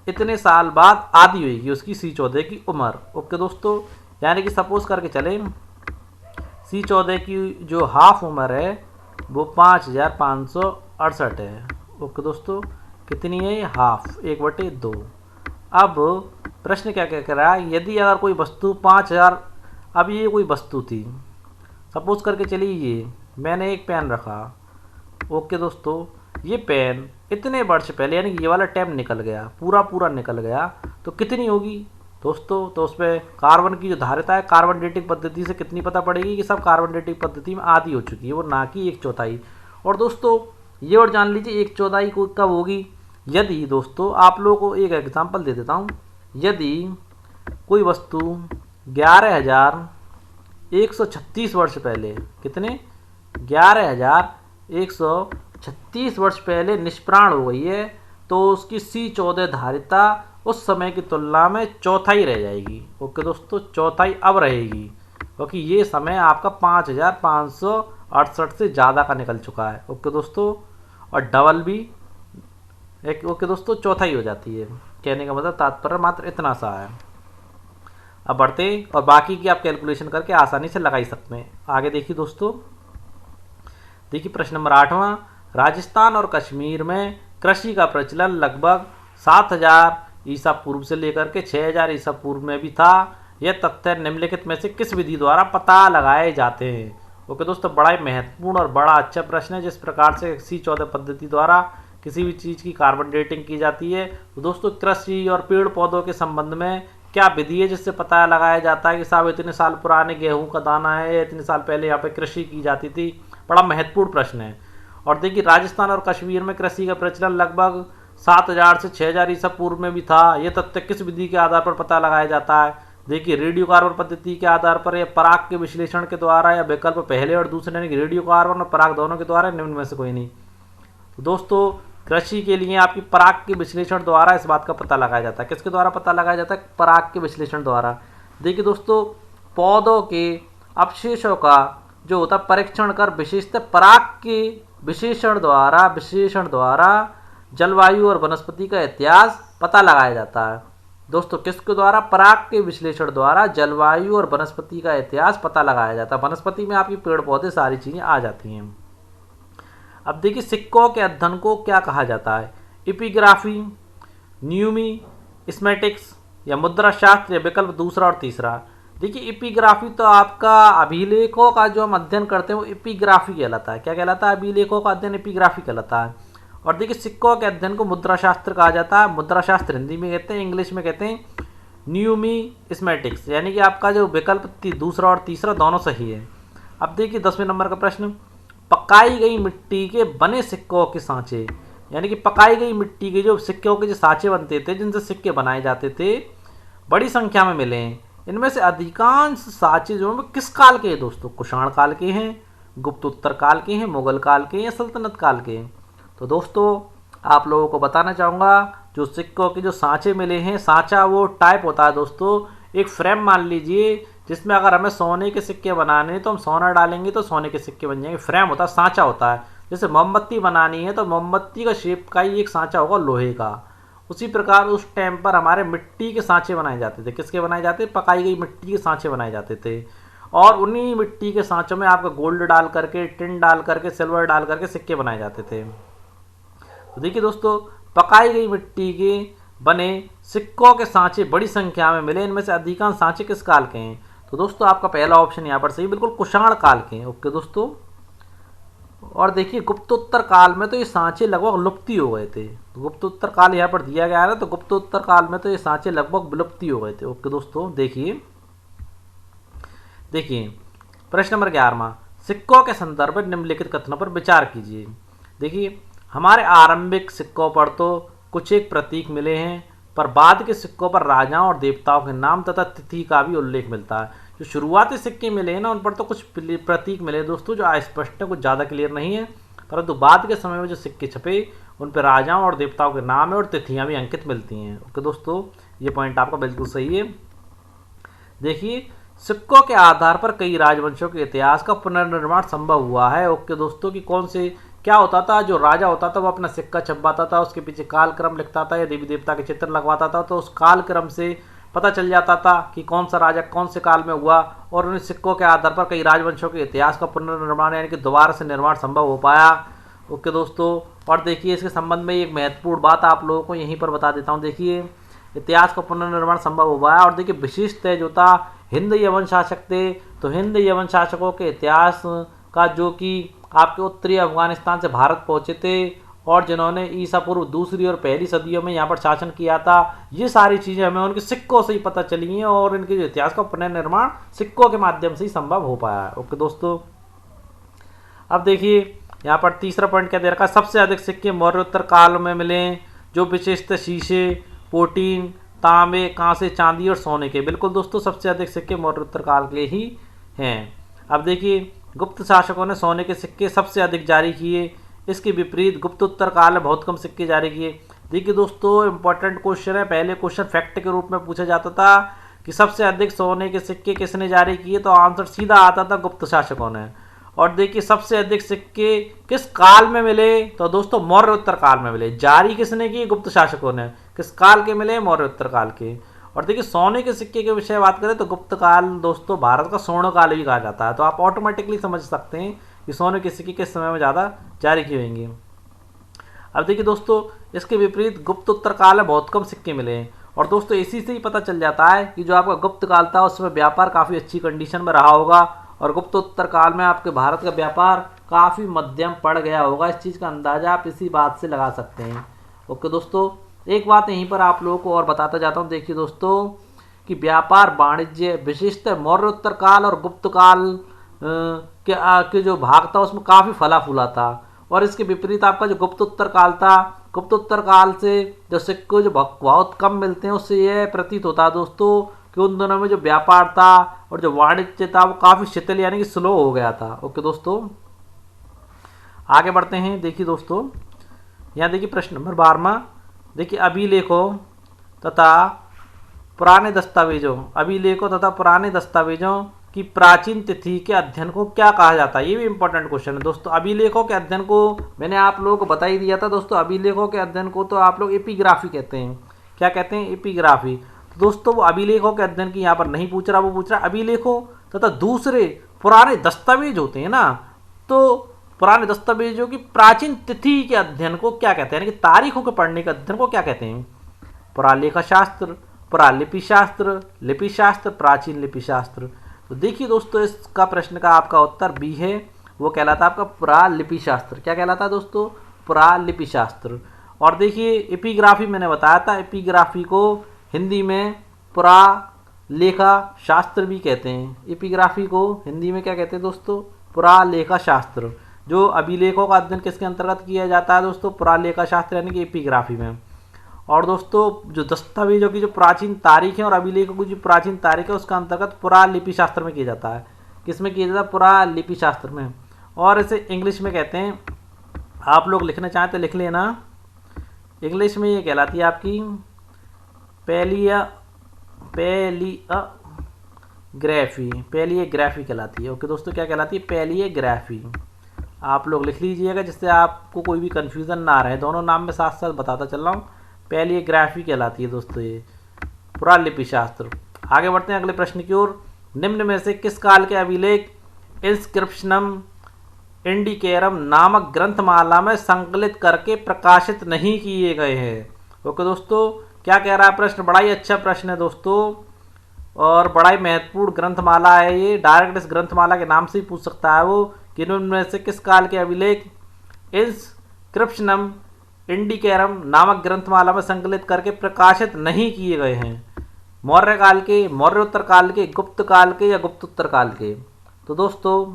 इतने साल बाद आधी होगी उसकी C14 की उम्र। ओके दोस्तों, यानी कि सपोज करके चलें C14 की जो हाफ उम्र है वो 5568 है। ओके दोस्तों, कितनी है? हाफ, 1/2। अब प्रश्न क्या क्या कर रहा है, यदि अगर कोई वस्तु 5000, अब ये कोई वस्तु थी, सपोज करके चलिए ये मैंने एक पेन रखा। ओके दोस्तों, ये पेन इतने वर्ष पहले, यानी कि ये वाला टाइम निकल गया, पूरा निकल गया, तो कितनी होगी दोस्तों? तो उसमें कार्बन की जो धारिता है कार्बन डेटिंग पद्धति से कितनी पता पड़ेगी कि सब कार्बन डेटिंग पद्धति में आधी हो चुकी है, वो ना कि 1/4। और दोस्तों ये और जान लीजिए 1/4 को कब होगी? यदि दोस्तों आप लोगों को एक एग्जाम्पल दे देता हूँ, यदि कोई वस्तु 11,136 वर्ष पहले, कितने? 11,136 वर्ष पहले निष्प्राण हो गई है, तो उसकी C14 धारिता उस समय की तुलना में चौथाई रह जाएगी। ओके दोस्तों, चौथाई अब रहेगी, क्योंकि ये समय आपका 5568 से ज़्यादा का निकल चुका है। ओके दोस्तों, और डबल भी एक, ओके दोस्तों, चौथाई हो जाती है। कहने का मतलब तात्पर्य मात्र इतना सा है। अब बढ़ते और बाकी की आप कैलकुलेशन करके आसानी से लगा ही सकते हैं। आगे देखिए दोस्तों, देखिए प्रश्न नंबर 8वां, राजस्थान और कश्मीर में कृषि का प्रचलन लगभग 7000 ईसा पूर्व से लेकर के 6000 ईसा पूर्व में भी था। यह तथ्य निम्नलिखित में से किस विधि द्वारा पता लगाए जाते हैं? ओके दोस्तों, बड़ा ही महत्वपूर्ण और बड़ा अच्छा प्रश्न है। जिस प्रकार से C14 पद्धति द्वारा किसी भी चीज़ की कार्बन डेटिंग की जाती है, तो दोस्तों कृषि और पेड़ पौधों के संबंध में क्या विधि है जिससे पता लगाया जाता है कि साहब इतने साल पुराने गेहूं का दाना है, इतने साल पहले यहाँ पे कृषि की जाती थी? बड़ा महत्वपूर्ण प्रश्न है। और देखिए, राजस्थान और कश्मीर में कृषि का प्रचलन लगभग 7000 से 6000 ईसा पूर्व में भी था। यह तथ्य किस विधि के आधार पर पता लगाया जाता है? देखिए, रेडियो कार्बन पद्धति के आधार पर, या पराग के विश्लेषण के द्वारा, या विकल्प पहले और दूसरे यानी कि रेडियो कार्बन और पराग दोनों के द्वारा, निम्न में से कोई नहीं। तो दोस्तों कृषि के लिए आपकी पराग के विश्लेषण द्वारा इस बात का पता लगाया जाता है। किसके द्वारा पता लगाया जाता है? पराग के विश्लेषण द्वारा। देखिए दोस्तों, पौधों के अवशेषों का जो होता है परीक्षण कर विशेषतः पराग के विश्लेषण द्वारा जलवायु और वनस्पति का इतिहास पता लगाया जाता है। दोस्तों किसके द्वारा? पराग के विश्लेषण द्वारा जलवायु और वनस्पति का इतिहास पता लगाया जाता है। वनस्पति में आपकी पेड़ पौधे सारी चीज़ें आ जाती हैं। अब देखिए, सिक्कों के अध्ययन को क्या कहा जाता है? एपिग्राफी, न्यूमिस्मेटिक्स, या मुद्रा शास्त्र, या विकल्प दूसरा और तीसरा? देखिए, एपिग्राफी तो आपका अभिलेखों का जो हम अध्ययन करते हैं वो एपिग्राफी कहलाता है। क्या कहलाता है? अभिलेखों का अध्ययन एपिग्राफी कहलाता है। और देखिए, सिक्कों के अध्ययन को मुद्रा शास्त्र कहा जाता है। मुद्रा शास्त्र हिंदी में कहते हैं, इंग्लिश में कहते हैं न्यूमिस्मेटिक्स, यानी कि आपका जो विकल्प दूसरा और तीसरा दोनों सही है। अब देखिए 10वें नंबर का प्रश्न, पकाई गई मिट्टी के बने सिक्कों के सांचे, यानी कि पकाई गई मिट्टी के जो सिक्कों के जो सांचे बनते थे, जिनसे सिक्के बनाए जाते थे, बड़ी संख्या में मिले हैं। इनमें से अधिकांश सांचे जो हैं किस काल के हैं दोस्तों? कुषाण काल के हैं, गुप्तोत्तर काल के हैं, मुगल काल के हैं, या सल्तनत काल के हैं? तो दोस्तों आप लोगों को बताना चाहूँगा, जो सिक्कों के जो सांचे मिले हैं, सांचा वो टाइप होता है दोस्तों, एक फ्रेम मान लीजिए जिसमें अगर हमें सोने के सिक्के बनाने हैं तो हम सोना डालेंगे तो सोने के सिक्के बन जाएंगे। फ्रेम होता है, सांचा होता है। जैसे मोमबत्ती बनानी है तो मोमबत्ती का शेप का ही एक सांचा होगा लोहे का, उसी प्रकार उस टाइम पर हमारे मिट्टी के सांचे बनाए जाते थे। किसके बनाए जाते? पकाई गई मिट्टी के सांचे बनाए जाते थे। और उन्हीं मिट्टी के सांचों में आपका गोल्ड डाल करके, टिन डाल करके, सिल्वर डाल करके सिक्के बनाए जाते थे। तो देखिए दोस्तों, पकाई गई मिट्टी के बने सिक्कों के सांचे बड़ी संख्या में मिले। इनमें से अधिकांश सांचे किस काल के हैं? तो दोस्तों आपका पहला ऑप्शन यहाँ पर सही, बिल्कुल कुषाण काल के हैं। ओके दोस्तों। और देखिए गुप्तोत्तर काल में तो ये सांचे लगभग लुप्ती हो गए थे। तो गुप्तोत्तर काल यहाँ पर दिया गया है ना, तो गुप्तोत्तर काल में तो ये सांचे लगभग विलुप्ती हो गए थे। ओके दोस्तों। देखिए प्रश्न नंबर 11वां, सिक्कों के संदर्भ में निम्नलिखित कथनों पर विचार कीजिए। देखिए हमारे आरंभिक सिक्कों पर तो कुछ एक प्रतीक मिले हैं, पर बाद के सिक्कों पर राजाओं और देवताओं के नाम तथा तिथि का भी उल्लेख मिलता है। जो शुरुआती सिक्के मिले हैं ना, उन पर तो कुछ प्रतीक मिले दोस्तों जो अस्पष्ट है, कुछ ज़्यादा क्लियर नहीं है, परंतु बाद के समय में जो सिक्के छपे उन पर राजाओं और देवताओं के नाम है और तिथियां भी अंकित मिलती हैं। ओके दोस्तों, ये पॉइंट आपका बिल्कुल सही है। देखिए सिक्कों के आधार पर कई राजवंशों के इतिहास का पुनर्निर्माण संभव हुआ है। ओके दोस्तों, कि कौन से क्या होता था, जो राजा होता था वो अपना सिक्का छपवाता था, उसके पीछे कालक्रम लिखता था या देवी देवता के चित्र लगवाता था, तो उस कालक्रम से पता चल जाता था कि कौन सा राजा कौन से काल में हुआ, और उन सिक्कों के आधार पर कई राजवंशों के इतिहास का पुनर्निर्माण यानी कि दोबारा से निर्माण संभव हो पाया। ओके दोस्तों। और देखिए इसके संबंध में एक महत्वपूर्ण बात आप लोगों को यहीं पर बता देता हूँ। देखिए इतिहास का पुनर्निर्माण संभव हो पाया। और देखिए विशिष्ट जो था हिंद यवन शासक थे, तो हिंद यवन शासकों के इतिहास का जो कि आपके उत्तरी अफगानिस्तान से भारत पहुंचे थे और जिन्होंने ईसा पूर्व दूसरी और पहली सदियों में यहाँ पर शासन किया था, ये सारी चीज़ें हमें उनके सिक्कों से ही पता चली हैं और इनके जो इतिहास का पुनर्निर्माण सिक्कों के माध्यम से ही संभव हो पाया है। ओके दोस्तों। अब देखिए यहाँ पर तीसरा पॉइंट क्या दे रखा है, सबसे अधिक सिक्के मौर्योत्तर काल में मिले जो विशेषत शीशे, पोटीन, तांबे, कांसे, चांदी और सोने के। बिल्कुल दोस्तों, सबसे अधिक सिक्के मौर्योत्तर काल के ही हैं। अब देखिए गुप्त शासकों ने सोने के सिक्के सबसे अधिक जारी किए, इसके विपरीत गुप्तोत्तर काल में बहुत कम सिक्के जारी किए। देखिए दोस्तों इंपॉर्टेंट क्वेश्चन है, पहले क्वेश्चन फैक्ट के रूप में पूछा जाता था कि सबसे अधिक सोने के सिक्के किसने जारी किए, तो आंसर सीधा आता था गुप्त शासकों ने। और देखिए सबसे अधिक सिक्के किस काल में मिले, तो दोस्तों मौर्योत्तर काल में मिले। जारी किसने किए? गुप्त शासकों ने। किस काल के मिले? मौर्योत्तर काल के। और देखिए सोने के सिक्के के विषय बात करें तो गुप्त काल दोस्तों भारत का स्वर्ण काल भी कहा जाता है, तो आप ऑटोमेटिकली समझ सकते हैं कि सोने के सिक्के किस समय में ज़्यादा जारी किए होंगे। अब देखिए दोस्तों इसके विपरीत गुप्तोत्तर काल में बहुत कम सिक्के मिले हैं। और दोस्तों इसी से ही पता चल जाता है कि जो आपका गुप्त काल था उसमें व्यापार काफ़ी अच्छी कंडीशन में रहा होगा और गुप्तोत्तर काल में आपके भारत का व्यापार काफ़ी मध्यम पड़ गया होगा। इस चीज़ का अंदाज़ा आप इसी बात से लगा सकते हैं। ओके दोस्तों, एक बात यहीं पर आप लोगों को और बताता जाता हूँ। देखिए दोस्तों कि व्यापार वाणिज्य विशिष्ट मौर्योत्तर काल और गुप्त काल के जो भाग था उसमें काफ़ी फला फूला था। और इसके विपरीत आपका जो गुप्तोत्तर काल था, गुप्तोत्तर काल से जो सिक्के जो बहुत कम मिलते हैं, उससे यह प्रतीत होता है दोस्तों कि उन दोनों में जो व्यापार था और जो वाणिज्य था वो काफ़ी शिथिल यानी कि स्लो हो गया था। ओके दोस्तों, आगे बढ़ते हैं। देखिए दोस्तों यहाँ देखिए प्रश्न नंबर 12वां। देखिए अभिलेखों तथा पुराने दस्तावेजों की प्राचीन तिथि के अध्ययन को क्या कहा जाता है? ये भी इंपॉर्टेंट क्वेश्चन है दोस्तों। अभिलेखों के अध्ययन को मैंने आप लोगों को बता ही दिया था दोस्तों। अभिलेखों के अध्ययन को तो आप लोग एपिग्राफी कहते हैं। क्या कहते हैं? एपिग्राफी। तो दोस्तों वो अभिलेखों के अध्ययन की यहाँ पर नहीं पूछ रहा, वो पूछ रहा अभिलेखों तथा दूसरे पुराने दस्तावेज होते हैं ना, तो पुराने दस्तावेजों की प्राचीन तिथि के अध्ययन को क्या कहते हैं, यानी कि तारीखों के पढ़ने के अध्ययन को क्या कहते हैं? पुरालेखा शास्त्र, पुरालिपि शास्त्र, लिपि शास्त्र, प्राचीन लिपि शास्त्र। तो देखिए दोस्तों इसका प्रश्न का आपका उत्तर बी है, वो कहलाता है आपका पुरालिपि शास्त्र। क्या कहलाता है दोस्तों? पुरालिपि शास्त्र। और देखिए एपिग्राफी मैंने बताया था, एपिग्राफी को हिंदी में पुरालेखा शास्त्र भी कहते हैं। एपिग्राफी को हिंदी में क्या कहते हैं दोस्तों? पुरालेखा शास्त्र। जो अभिलेखों का अध्ययन किसके अंतर्गत किया जाता है दोस्तों? पुरालेखा शास्त्र यानी कि एपिग्राफी में। और दोस्तों जो दस्तावेजों की जो प्राचीन तारीख है और अभिलेखों की जो प्राचीन तारीख है उसका अंतर्गत पुरालिपि शास्त्र में किया जाता है। किस में किया जाता है? पुरालिपि शास्त्र में। और इसे इंग्लिश में कहते हैं, आप लोग लिखना चाहें तो लिख लेना, इंग्लिश में ये कहलाती है आपकी पैलियोग्राफी कहलाती है। ओके दोस्तों, क्या कहलाती है? पैलियोग्राफी। आप लोग लिख लीजिएगा जिससे आपको कोई भी कन्फ्यूज़न ना रहे। दोनों नाम में साथ साथ बताता चल रहा हूँ। पहली ग्राफी कहलाती है दोस्तों ये, पुरालिपि शास्त्र। आगे बढ़ते हैं अगले प्रश्न की ओर। निम्न में से किस काल के अभिलेख इंस्क्रिप्शनम इंडिकेरम नामक ग्रंथमाला में संकलित करके प्रकाशित नहीं किए गए हैं? ओके दोस्तों, क्या कह रहा है प्रश्न? बड़ा ही अच्छा प्रश्न है दोस्तों, और बड़ा ही महत्वपूर्ण ग्रंथमाला है ये। डायरेक्ट इस ग्रंथमाला के नाम से ही पूछ सकता है वो कि निम्न में से किस काल के अभिलेख इंस्क्रिप्शनम इंडिकेरम नामक ग्रंथमाला में संकलित करके प्रकाशित नहीं किए गए हैं? मौर्य काल के, मौर्योत्तर काल के, गुप्त काल के या गुप्तोत्तर काल के? तो दोस्तों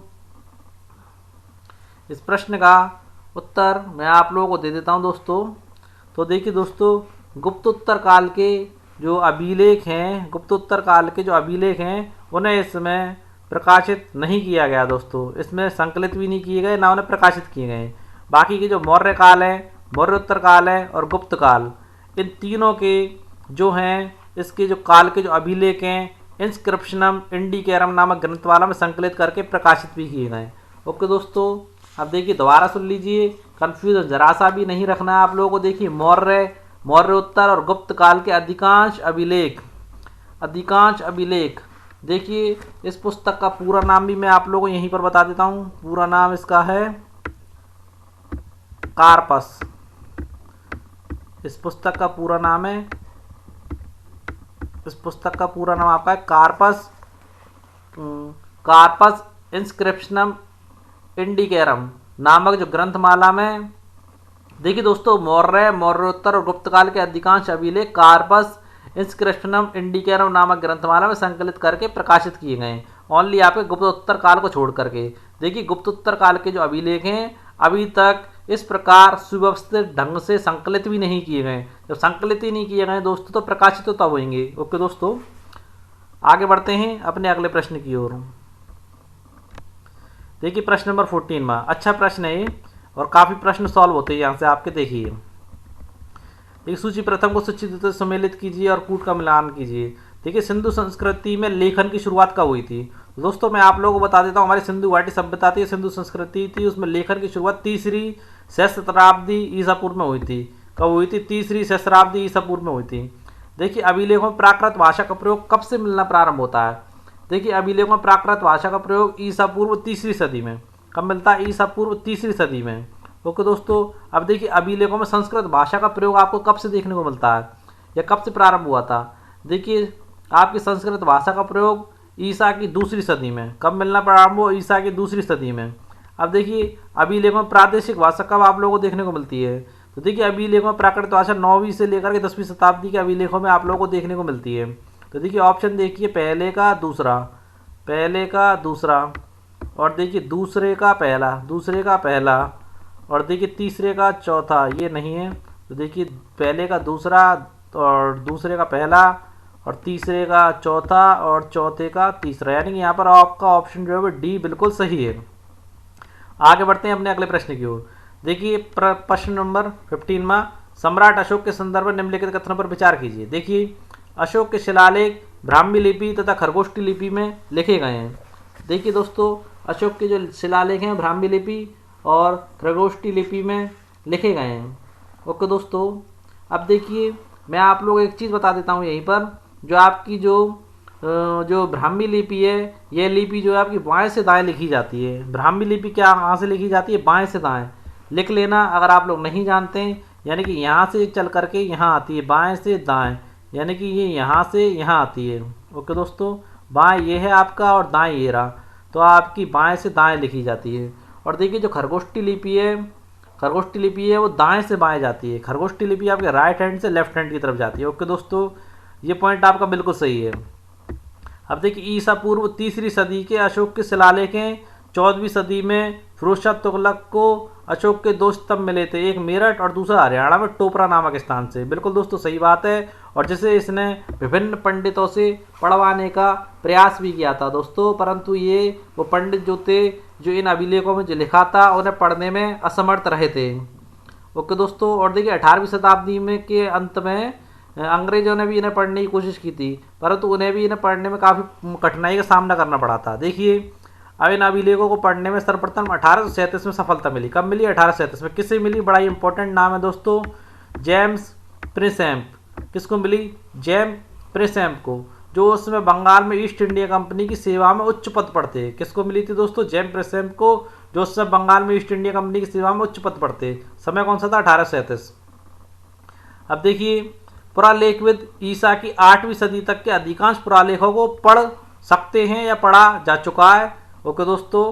इस प्रश्न का उत्तर मैं आप लोगों को दे देता हूं दोस्तों। तो देखिए दोस्तों, गुप्तोत्तर काल के जो अभिलेख हैं, गुप्तोत्तर काल के जो अभिलेख हैं उन्हें इसमें प्रकाशित नहीं किया गया दोस्तों। इसमें संकलित भी नहीं किए गए, ना उन्हें प्रकाशित किए गए। बाकी के जो मौर्य काल है, मौर्योत्तर काल है और गुप्त काल, इन तीनों के जो हैं, इसके जो काल के जो अभिलेख हैं इंस्क्रिप्शनम इंडिकेरम नामक ग्रंथमाला में संकलित करके प्रकाशित भी किए गए। ओके दोस्तों, अब देखिए दोबारा सुन लीजिए, कंफ्यूजन जरा सा भी नहीं रखना है आप लोगों को। देखिए मौर्य, मौर्योत्तर और गुप्त काल के अधिकांश अभिलेख देखिए, इस पुस्तक का पूरा नाम भी मैं आप लोगों को यहीं पर बता देता हूँ। पूरा नाम इसका है कार्पस। इस पुस्तक का पूरा नाम है, इस पुस्तक का पूरा नाम आपका है कार्पस इंस्क्रिप्शनम इंडिकेरम नामक जो ग्रंथमाला में, देखिए दोस्तों, मौर्य, मौर्योत्तर और गुप्त काल के अधिकांश अभिलेख कार्पस इंस्क्रिप्शनम इंडिकेरम नामक ग्रंथमाला में संकलित करके प्रकाशित किए गए। ओनली आपके गुप्तोत्तर काल को छोड़ करके। देखिए गुप्तोत्तर काल के जो अभिलेख हैं अभी तक इस प्रकार सुव्यवस्थित ढंग से संकलित भी नहीं किए गए। जब संकलित ही नहीं किए गए दोस्तों तो प्रकाशित तो तब होंगे। ओके दोस्तों, आगे बढ़ते हैं अपने अगले प्रश्न की ओर। देखिए प्रश्न नंबर 14 में अच्छा प्रश्न है ये, और काफ़ी प्रश्न सॉल्व होते हैं यहाँ से आपके। देखिए एक सूची प्रथम को सूची सम्मिलित कीजिए और कूट का मिलान कीजिए। देखिए सिंधु संस्कृति में लेखन की शुरुआत कब हुई थी? दोस्तों मैं आप लोगों को बता देता हूँ, हमारी सिंधु घाटी सभ्यता थी, सिंधु संस्कृति थी, उसमें लेखन की शुरुआत 3री सहस्राब्दी ईसा पूर्व में हुई थी। कब हुई थी? 3री सहस्राब्दी ईसा पूर्व में हुई थी। देखिए अभिलेखों में प्राकृत भाषा का प्रयोग कब से मिलना प्रारंभ होता है? देखिए अभिलेखों में प्राकृत भाषा का प्रयोग ईसा पूर्व 3री सदी में। कब मिलता है? ईसा पूर्व 3री सदी में। ओके दोस्तों, अब देखिए अभिलेखों में संस्कृत भाषा का प्रयोग आपको कब से देखने को मिलता है या कब से प्रारंभ हुआ था? देखिए आपकी संस्कृत भाषा का प्रयोग ईसा की 2री सदी में। कब मिलना प्रारंभ हुआ? ईसा की 2री सदी में। अब देखिए अभिलेखों में प्रादेशिक भाषा कब आप लोगों को देखने को मिलती है? तो देखिए अभिलेखों में प्राकृत भाषा 9वीं से लेकर के 10वीं शताब्दी के अभिलेखों में आप लोगों को देखने को मिलती है। तो देखिए ऑप्शन देखिए, पहले का दूसरा, पहले का दूसरा, और देखिए दूसरे का पहला, दूसरे का पहला, और देखिए तीसरे का चौथा, ये नहीं है। तो देखिए पहले का दूसरा और दूसरे का पहला और तीसरे का चौथा और चौथे का तीसरा, यानी कि यहाँ पर आपका ऑप्शन जो है वो डी बिल्कुल सही है। आगे बढ़ते हैं अपने अगले प्रश्न की ओर। देखिए प्रश्न नंबर 15 में सम्राट अशोक के संदर्भ में निम्नलिखित कथनों पर विचार कीजिए। देखिए अशोक के शिलालेख ब्राह्मी लिपि तथा खरगोष्ठी लिपि में लिखे गए हैं। देखिए दोस्तों अशोक के जो शिलालेख हैं ब्राह्मी लिपि और खरगोष्ठी लिपि में लिखे गए हैं। ओके दोस्तों, अब देखिए मैं आप लोग एक चीज़ बता देता हूँ यहीं पर, जो आपकी जो ब्राह्मी लिपि है, यह लिपि जो है आपकी बाएं से दाएं लिखी जाती है। ब्राह्मी लिपि क्या कहाँ से लिखी जाती है? बाएं से दाएं। लिख लेना अगर आप लोग नहीं जानते हैं, यानी कि यहाँ से चल करके यहाँ आती है, बाएं से दाएं, यानी कि ये यहाँ से यहाँ आती है। ओके दोस्तों, बाएं ये है आपका और दाएं ये रहा, तो आपकी बाएं से दाएं लिखी जाती है। और देखिए जो खरगोष्ठी लिपि है, खरगोष्ठी लिपि है वो दाएं से बाएं जाती है। खरगोष्ठी लिपि आपके राइट हैंड से लेफ्ट हैंड की तरफ जाती है। ओके दोस्तों, ये पॉइंट आपका बिल्कुल सही है। अब देखिए ईसा पूर्व 3री सदी के अशोक के शिलालेख हैं। 14वीं सदी में फिरोज शाह तुगलक को अशोक के 2 स्तंभ मिले थे, एक मेरठ और दूसरा हरियाणा में टोपरा नामक स्थान से। बिल्कुल दोस्तों सही बात है, और जिसे इसने विभिन्न पंडितों से पढ़वाने का प्रयास भी किया था दोस्तों, परंतु ये वो पंडित जो थे जो इन अभिलेखों में जो लिखा था उन्हें पढ़ने में असमर्थ रहे थे। ओके दोस्तों, और देखिए 18वीं शताब्दी में के अंत में अंग्रेजों ने भी इन्हें पढ़ने की कोशिश की थी, परंतु उन्हें भी इन्हें पढ़ने में काफ़ी कठिनाई का सामना करना पड़ा था। देखिए अब इन अभिलेखों को पढ़ने में सर्वप्रथम 1837 में सफलता मिली। कब मिली? 1837 में। किससे मिली? बड़ा ही इंपॉर्टेंट नाम है दोस्तों, जेम्स प्रिंसेप किसको मिली? जेम प्रिंसेप को, जो उसमें बंगाल में ईस्ट इंडिया कंपनी की सेवा में उच्च पद पर थे। किसको मिली थी दोस्तों? जेम प्रिंसेप को, जो उसमें बंगाल में ईस्ट इंडिया कंपनी की सेवा में उच्च पद पर थे। समय कौन सा था? 1837। अब देखिए, पुरालेखविद ईसा की 8वीं सदी तक के अधिकांश पुरालेखों को पढ़ सकते हैं या पढ़ा जा चुका है। ओके दोस्तों,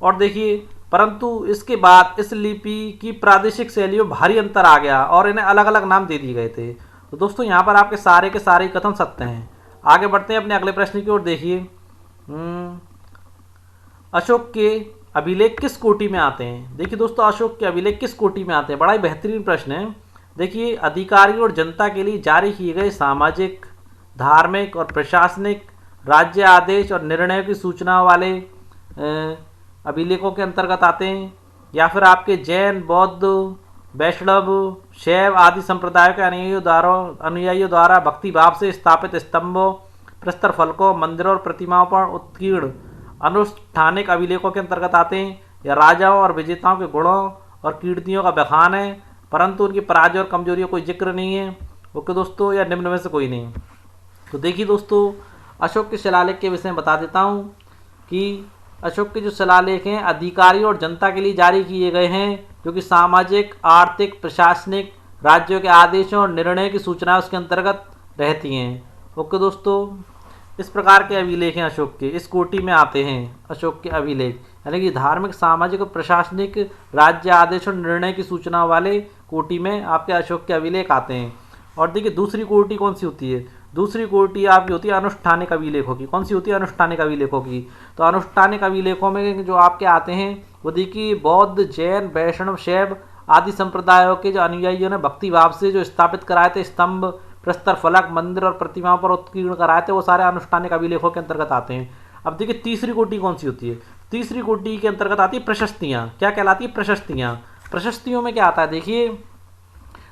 और देखिए, परंतु इसके बाद इस लिपि की प्रादेशिक शैलियों में भारी अंतर आ गया और इन्हें अलग अलग नाम दे दिए गए थे। तो दोस्तों यहाँ पर आपके सारे के सारे कथन सत्य हैं। आगे बढ़ते हैं अपने अगले प्रश्न की ओर। देखिए, अशोक के अभिलेख किस कोटि में आते हैं? देखिए दोस्तों, अशोक के अभिलेख किस कोटि में आते हैं? बड़ा ही बेहतरीन प्रश्न है। देखिए, अधिकारियों और जनता के लिए जारी किए गए सामाजिक, धार्मिक और प्रशासनिक राज्य आदेश और निर्णयों की सूचना वाले अभिलेखों के अंतर्गत आते हैं, या फिर आपके जैन, बौद्ध, वैष्णव, शैव आदि संप्रदायों के अनुयायियों द्वारा भक्ति भाव से स्थापित स्तंभों, प्रस्तर फलकों, मंदिरों और प्रतिमाओं पर उत्कीर्ण अनुष्ठानिक अभिलेखों के अंतर्गत आते हैं, या राजाओं और विजेताओं के गुणों और कीर्तियों का बखान है परंतु उनकी पराजय और कमजोरियों कोई जिक्र नहीं है। ओके दोस्तों, या निम्न में से कोई नहीं। तो देखिए दोस्तों, अशोक के शिलालेख के विषय में बता देता हूँ कि अशोक के जो शिलालेख हैं अधिकारियों और जनता के लिए जारी किए गए हैं, जो कि सामाजिक, आर्थिक, प्रशासनिक, राज्यों के आदेशों और निर्णय की सूचनाएं उसके अंतर्गत रहती हैं। ओके दोस्तों, इस प्रकार के अभिलेख हैं अशोक के, इस कोटि में आते हैं अशोक के अभिलेख, यानी कि धार्मिक, सामाजिक और प्रशासनिक, राज्य आदेश और निर्णय की सूचना वाले कोटि में आपके अशोक के अभिलेख आते हैं। और देखिए, दूसरी कोटि कौन सी होती है? दूसरी कोटि आपकी होती है अनुष्ठानिक अभिलेखों की। कौन सी होती है? अनुष्ठानिक अभिलेखों की। तो अनुष्ठानिक अभिलेखों में जो आपके आते हैं वो देखिए, बौद्ध, जैन, वैष्णव, शैव आदि संप्रदायों के जो अनुयायियों ने भक्ति भाव से जो स्थापित कराए थे स्तंभ, प्रस्तर फलक, मंदिर और प्रतिमाओं पर उत्कीर्ण कराए थे, वो सारे अनुष्ठानिक अभिलेखों के अंतर्गत आते हैं। अब देखिए, तीसरी कोटि कौन सी होती है? तीसरी कोटि के अंतर्गत आती है प्रशस्तियाँ। क्या कहलाती है? प्रशस्तियाँ। प्रशस्तियों में क्या आता है? देखिए,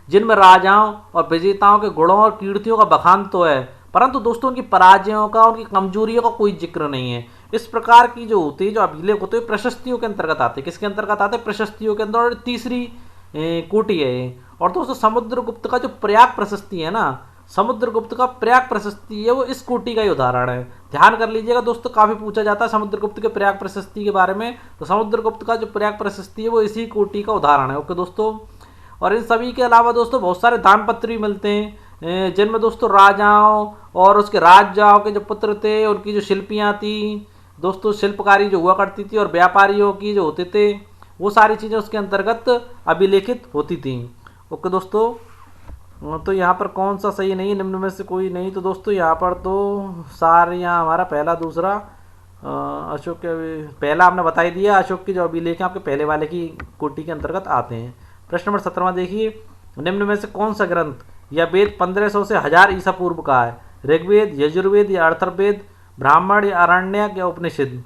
जिनमें राजाओं और विजेताओं के गुणों और कीर्तियों का बखान तो है, परंतु दोस्तों उनकी पराजयों का, उनकी कमजोरियों का कोई जिक्र नहीं है। इस प्रकार की जो होती है, जो अभिलेख होते हैं, प्रशस्तियों के अंतर्गत आते हैं। किसके अंतर्गत आते हैं? प्रशस्तियों के अंदर। और तीसरी कोटि है। और दोस्तों, समुद्रगुप्त का जो प्रयाग प्रशस्ति है ना, समुद्रगुप्त का प्रयाग प्रशस्ति है, वो इस कोटि का ही उदाहरण है। ध्यान कर लीजिएगा दोस्तों, काफी पूछा जाता है समुद्रगुप्त के प्रयाग प्रशस्ति के बारे में। तो समुद्रगुप्त का जो प्रयाग प्रशस्ति है वो इसी कोटि का उदाहरण है। ओके दोस्तों, और इन सभी के अलावा दोस्तों बहुत सारे दान पत्र भी मिलते हैं, जिनमें दोस्तों राजाओं और उसके राजाओं के जो पुत्र थे, उनकी जो शिल्पियाँ थी दोस्तों, शिल्पकारी जो हुआ करती थी, और व्यापारियों की जो होते थे, वो सारी चीज़ें उसके अंतर्गत अभिलेखित होती थी। ओके दोस्तों, तो यहाँ पर कौन सा सही नहीं, निम्न में से कोई नहीं। तो दोस्तों यहाँ पर तो सारे, यहाँ हमारा पहला, दूसरा, अशोक के पहला हमने बता ही दिया। अशोक के जो अभिलेख हैं आपके पहले वाले की कोटि के अंतर्गत आते हैं। प्रश्न नंबर 17 देखिए, निम्न में से कौन सा ग्रंथ या वेद 1500 से 1000 ईसा पूर्व का है? ऋग्वेद, यजुर्वेद या अथर्ववेद, ब्राह्मण या आरण्यक या उपनिषद?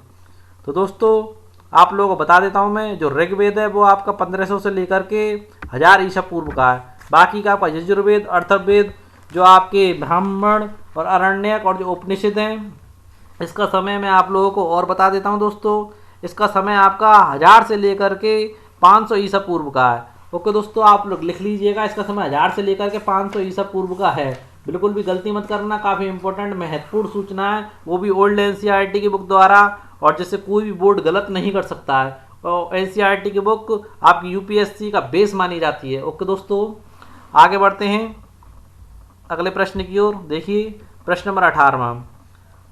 तो दोस्तों आप लोगों को बता देता हूँ मैं, जो ऋग्वेद है वो आपका 1500 से लेकर के 1000 ईसा पूर्व का है। बाकी का आपका यजुर्वेद, अथर्ववेद, जो आपके ब्राह्मण और आरण्यक और जो उपनिषद हैं, इसका समय मैं आप लोगों को और बता देता हूँ दोस्तों। इसका समय आपका 1000 से लेकर के 500 ईसा पूर्व का है। ओके दोस्तों, आप लोग लिख लीजिएगा, इसका समय 1000 से लेकर के 500 ईसा पूर्व का है। बिल्कुल भी गलती मत करना, काफ़ी इंपॉर्टेंट महत्वपूर्ण सूचना है, वो भी ओल्ड एनसीईआरटी की बुक द्वारा, और जिससे कोई भी बोर्ड गलत नहीं कर सकता है। और एनसीईआरटी की बुक आपकी यूपीएससी का बेस मानी जाती है। ओके दोस्तों, आगे बढ़ते हैं अगले प्रश्न की ओर। देखिए, प्रश्न नंबर 18,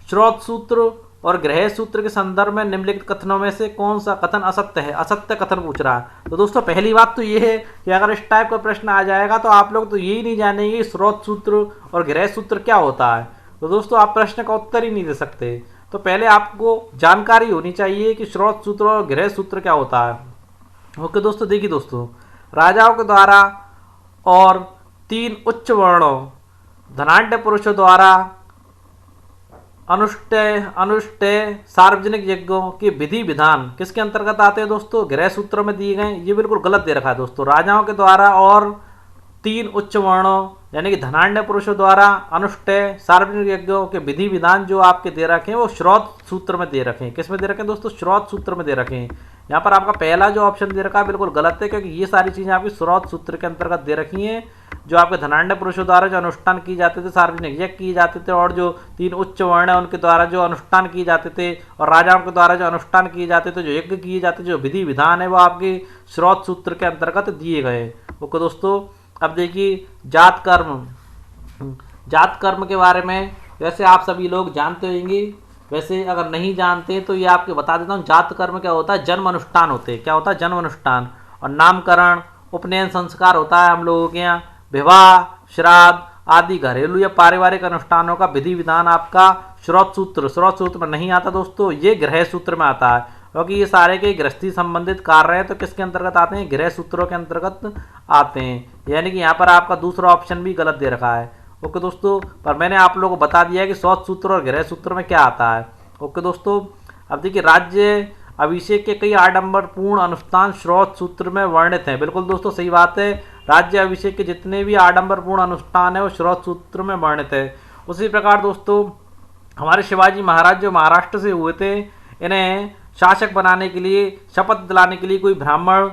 स्रोत सूत्र और ग्रह सूत्र के संदर्भ में निम्नलिखित कथनों में से कौन सा कथन असत्य है? असत्य कथन पूछ रहा है। तो दोस्तों पहली बात तो ये है कि अगर इस टाइप का प्रश्न आ जाएगा तो आप लोग तो यही नहीं जानेंगे स्रोत सूत्र और ग्रह सूत्र क्या होता है। तो दोस्तों आप प्रश्न का उत्तर ही नहीं दे सकते। तो पहले आपको जानकारी होनी चाहिए कि स्रोत सूत्र और ग्रह सूत्र क्या होता है। ओके दोस्तों, देखिए दोस्तों, राजाओं के द्वारा और 3 उच्च वर्णों धनाढ्य पुरुषों द्वारा अनुष्ठेय सार्वजनिक यज्ञों के विधि विधान किसके अंतर्गत आते हैं दोस्तों? गृह सूत्र में दिए गए। ये बिल्कुल गलत दे रखा है दोस्तों। राजाओं के द्वारा और 3 उच्च वर्णों यानी कि धनाढ़ पुरुषों द्वारा अनुष्ठेय सार्वजनिक यज्ञों के विधि विधान जो आपके दे रखे हैं वो श्रौत सूत्र में दे रखे हैं। किस में दे रखे हैं दोस्तों? श्रौत सूत्र में दे रखे हैं। यहाँ पर आपका पहला जो ऑप्शन दे रखा है बिल्कुल गलत है, क्योंकि ये सारी चीज़ें आपकी श्रौत सूत्र के अंतर्गत दे रखी हैं। जो आपके धनाढ़ पुरुषों द्वारा जो अनुष्ठान किए जाते थे, सार्वजनिक यज्ञ किए जाते थे, और जो 3 उच्च वर्ण है उनके द्वारा जो अनुष्ठान किए जाते थे, और राजाओं के द्वारा जो अनुष्ठान किए जाते थे, जो यज्ञ किए जाते थे, जो विधि विधान है वो आपके श्रौत सूत्र के अंतर्गत दिए गए। ओके दोस्तों, अब देखिए जात कर्म। जात कर्म के बारे में वैसे आप सभी लोग जानते होंगे, वैसे अगर नहीं जानते तो ये आपके बता देता हूँ। जात कर्म क्या होता है? जन्म अनुष्ठान होते हैं। क्या होता है? जन्म अनुष्ठान। और नामकरण, उपनयन संस्कार होता है हम लोगों के यहाँ, विवाह, श्राद्ध आदि घरेलू या पारिवारिक अनुष्ठानों का विधि विधान आपका श्रौत सूत्र में नहीं आता दोस्तों, ये गृह सूत्र में आता है। क्योंकि ये सारे के गृहस्थी संबंधित कार्य हैं, तो किसके अंतर्गत आते हैं? गृह सूत्रों के अंतर्गत आते हैं। यानी कि यहाँ पर आपका दूसरा ऑप्शन भी गलत दे रखा है। ओके दोस्तों, पर मैंने आप लोगों को बता दिया कि श्रौत सूत्र और गृह सूत्र में क्या आता है। ओके दोस्तों, अब देखिए राज्य अभिषेक के कई आडंबरपूर्ण अनुष्ठान श्रौत सूत्र में वर्णित हैं। बिल्कुल दोस्तों सही बात है, राज्य अभिषेक के जितने भी आडंबरपूर्ण अनुष्ठान है वो श्रौत सूत्र में वर्णित है। उसी प्रकार दोस्तों हमारे शिवाजी महाराज जो महाराष्ट्र से हुए थे, इन्हें शासक बनाने के लिए, शपथ दिलाने के लिए कोई ब्राह्मण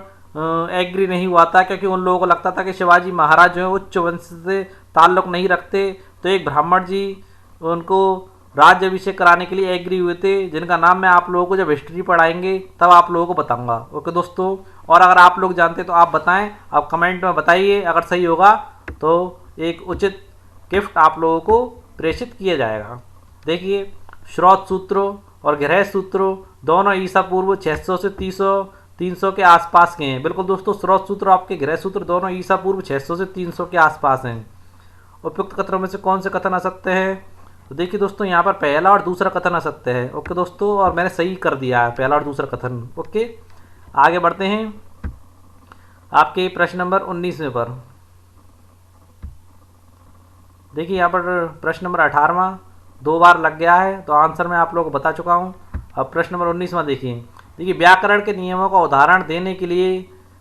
एग्री नहीं हुआ था, क्योंकि उन लोगों को लगता था कि शिवाजी महाराज जो है उच्च वंश से ताल्लुक नहीं रखते। तो एक ब्राह्मण जी उनको राज्य अभिषेक कराने के लिए एग्री हुए थे, जिनका नाम मैं आप लोगों को जब हिस्ट्री पढ़ाएंगे तब आप लोगों को बताऊंगा। ओके दोस्तों, और अगर आप लोग जानते तो आप बताएं, आप कमेंट में बताइए। अगर सही होगा तो एक उचित गिफ्ट आप लोगों को प्रेषित किया जाएगा। देखिए श्रौत सूत्रों और गृह सूत्रों दोनों ईसा पूर्व 600 से 300 के आसपास के हैं। बिल्कुल दोस्तों, श्रौत सूत्र और आपके गृह सूत्र दोनों ईसा पूर्व 600 से 300 के आसपास हैं। उपयुक्त कथनों में से कौन से कथन असत्य है? तो देखिए दोस्तों यहाँ पर पहला और दूसरा कथन असत्य है। ओके दोस्तों, और मैंने सही कर दिया है पहला और दूसरा कथन। ओके, आगे बढ़ते हैं आपके प्रश्न नंबर 19वें पर। देखिए यहाँ पर प्रश्न नंबर 18वां 2 बार लग गया है, तो आंसर मैं आप लोगों को बता चुका हूँ। अब प्रश्न नंबर 19वां देखिए व्याकरण के नियमों का उदाहरण देने के लिए,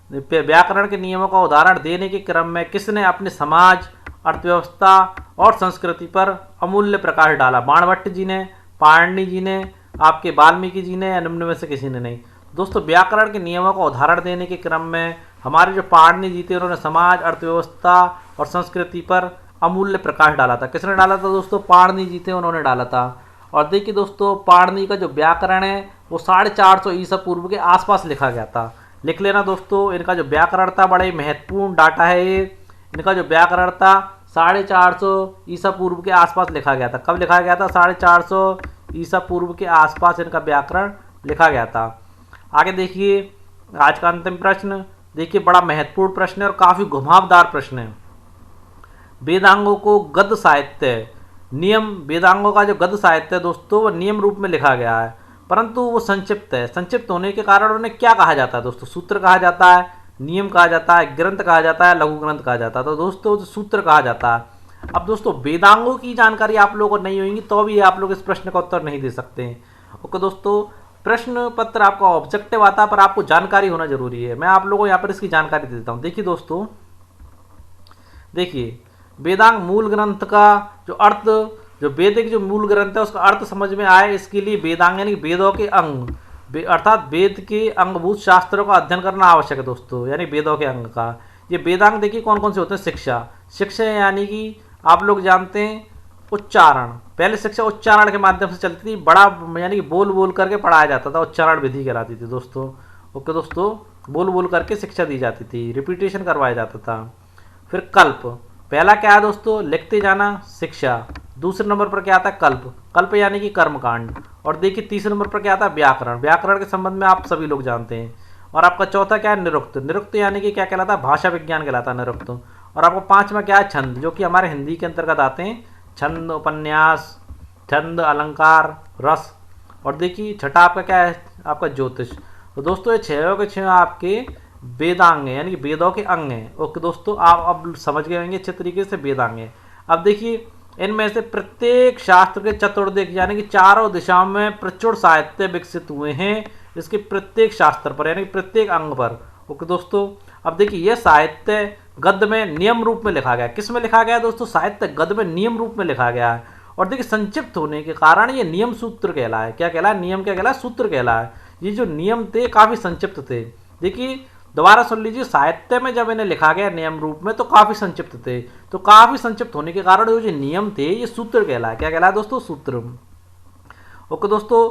व्याकरण के नियमों का उदाहरण देने के क्रम में किसने अपने समाज, अर्थव्यवस्था और संस्कृति पर अमूल्य प्रकाश डाला? बाणभट्ट जी ने, पाणिनि जी ने, आपके वाल्मीकि जी ने, या निम्न में से किसी ने नहीं? दोस्तों व्याकरण के नियमों का उदाहरण देने के क्रम में हमारे जो पाणिनि जी थे उन्होंने समाज, अर्थव्यवस्था और संस्कृति पर अमूल्य प्रकाश डाला था। किसने डाला था दोस्तों? पाणिनि जी थे, उन्होंने डाला था। और देखिए दोस्तों पाणिनि का जो व्याकरण है वो 450 ईसा पूर्व के आसपास लिखा गया था। लिख लेना दोस्तों, इनका जो व्याकरण था बड़ा ही महत्वपूर्ण डाटा है ये। इनका जो व्याकरण था 450 ईसा पूर्व के आसपास लिखा गया था। कब लिखा गया था? 450 ईसा पूर्व के आसपास इनका व्याकरण लिखा गया था। आगे देखिए आज का अंतिम प्रश्न, देखिए बड़ा महत्वपूर्ण प्रश्न है और काफ़ी घुमावदार प्रश्न है। वेदांगों को गद्य साहित्य नियम, वेदांगों का जो गद्य साहित्य है दोस्तों वो नियम रूप में लिखा गया है, परंतु वो संक्षिप्त है। संक्षिप्त होने के कारण उन्हें क्या कहा जाता है दोस्तों? सूत्र कहा जाता है, नियम कहा जाता है, ग्रंथ कहा जाता है, लघु ग्रंथ कहा जाता है। तो दोस्तों सूत्र कहा जाता है। अब दोस्तों वेदांगों की जानकारी आप लोगों को नहीं होगी तो भी आप लोग इस प्रश्न का उत्तर नहीं दे सकते हैं। ओके दोस्तों, प्रश्न पत्र आपका ऑब्जेक्टिव आता है पर आपको जानकारी होना जरूरी है। मैं आप लोगों को यहाँ पर इसकी जानकारी देता हूँ। देखिए दोस्तों, देखिए वेदांग मूल ग्रंथ का जो अर्थ, जो वेदिक जो मूल ग्रंथ है उसका अर्थ समझ में आए, इसके लिए वेदांग यानी वेदों के अंग, अर्थात वेद के अंगभूत शास्त्रों का अध्ययन करना आवश्यक है दोस्तों, यानी वेदों के अंग का। ये वेदांग देखिए कौन कौन से होते हैं? शिक्षा यानी कि आप लोग जानते हैं उच्चारण। पहले शिक्षा उच्चारण के माध्यम से चलती थी, बड़ा यानी कि बोल बोल करके पढ़ाया जाता था, उच्चारण विधि कहलाती थी दोस्तों। ओके दोस्तों, बोल बोल करके शिक्षा दी जाती थी, रिपीटेशन करवाया जाता था। फिर कल्प, पहला क्या है दोस्तों? लिखते जाना, शिक्षा। दूसरे नंबर पर क्या आता है? कल्प। कल्प यानी कि कर्मकांड। और देखिए तीसरे नंबर पर क्या आता है? व्याकरण। व्याकरण के संबंध में आप सभी लोग जानते हैं। और आपका चौथा क्या है? निरुक्त। निरुक्त यानी कि क्या कहलाता है? भाषा विज्ञान कहलाता है निरुक्त। और आपको पांचवा क्या है? छंद, जो कि हमारे हिंदी के अंतर्गत आते हैं। छंद, उपन्यास, छंद, अलंकार, रस। और देखिए छठा आपका क्या है? आपका ज्योतिष। तो दोस्तों ये छह के छह आपके वेदांग है, यानी कि वेदों के अंग हैं। ओके दोस्तों, आप अब समझ गए होंगे अच्छे तरीके से वेदांग है। अब देखिए इनमें से प्रत्येक शास्त्र के चतुर्दिक यानी कि चारों दिशाओं में प्रचुर साहित्य विकसित हुए हैं, इसके प्रत्येक शास्त्र पर यानी प्रत्येक अंग पर। ओके दोस्तों, अब देखिए यह साहित्य गद्य में नियम रूप में लिखा गया। किस में लिखा गया है दोस्तों? साहित्य गद्य में नियम रूप में लिखा गया है। और देखिए संक्षिप्त होने के कारण ये नियम सूत्र कहलाए। क्या कहलाए? नियम क्या कहलाए? सूत्र कहलाए। ये जो नियम थे काफी संक्षिप्त थे। देखिए दोबारा सुन लीजिए, साहित्य में जब इन्हें लिखा गया नियम रूप में तो काफी संक्षिप्त थे। तो काफी संक्षिप्त होने के कारण जो नियम थे ये सूत्र कहलाए। क्या कहलाए दोस्तों? सूत्र। ओके दोस्तों,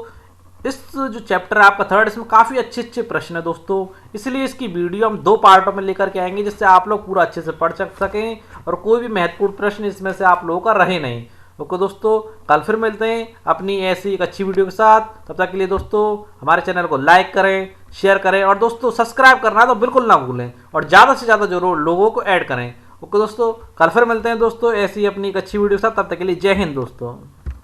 इस जो चैप्टर है आपका थर्ड, इसमें काफ़ी अच्छे अच्छे प्रश्न है दोस्तों, इसलिए इसकी वीडियो हम 2 पार्टों में लेकर के आएंगे जिससे आप लोग पूरा अच्छे से पढ़ सकें और कोई भी महत्वपूर्ण प्रश्न इसमें से आप लोगों का रहे नहीं। ओके दोस्तों, कल फिर मिलते हैं अपनी ऐसी एक अच्छी वीडियो के साथ। तब तक के लिए दोस्तों हमारे चैनल को लाइक करें, शेयर करें और दोस्तों सब्सक्राइब करना तो बिल्कुल ना भूलें और ज़्यादा से ज़्यादा जो लोगों को ऐड करें। ओके दोस्तों, कल फिर मिलते हैं दोस्तों ऐसी अपनी एक अच्छी वीडियो के साथ। तब तक के लिए जय हिंद दोस्तों।